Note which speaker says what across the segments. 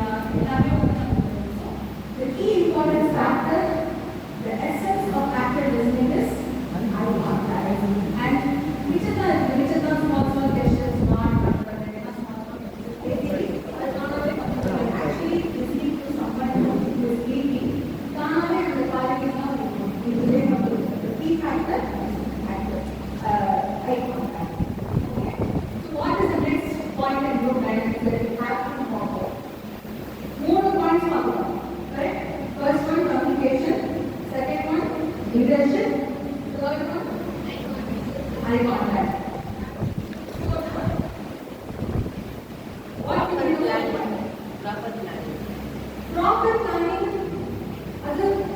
Speaker 1: எல்லாமே வந்து so the key important factor, the essence of active listening is eye contact. And which are the small gestures, not but small gestures. Basically, that's not only actually listening to someone who is sleeping. Kanave and the quality is not the key factor, eye contact. Okay. So what is the next point in group dynamics that we have to follow? More points follow. Correct? First one, communication. Second one, leadership. Third one, eye contact. Fourth one, what do you do that one? Proper planning. Proper planning.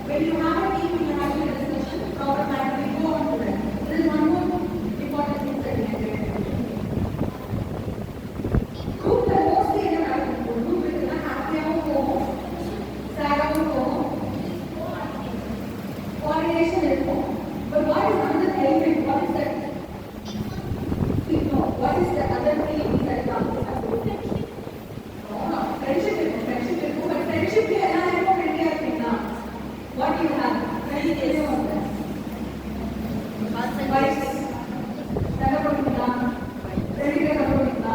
Speaker 1: When you have a team, you have a discussion. Proper planning will go on to that. There is one more important thing that we have to do. Group है mostly in a group with ना happy हो sad हो coordination है but what is another element? What is that? What is the other thing that comes? No, friendship है but friendship के अलावा है India में ना what do you have? friendship कैसे होता है? Fights, लगा पड़ता, friendship का लगा पड़ता.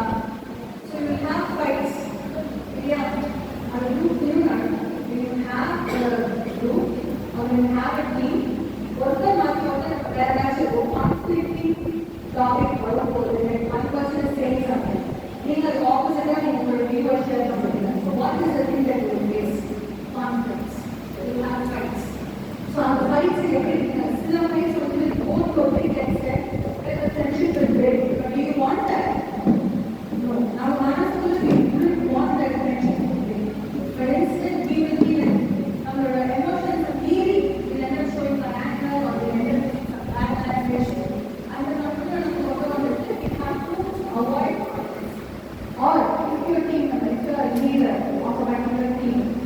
Speaker 1: So you have fights. Yeah, a group, when you have a group or when you have a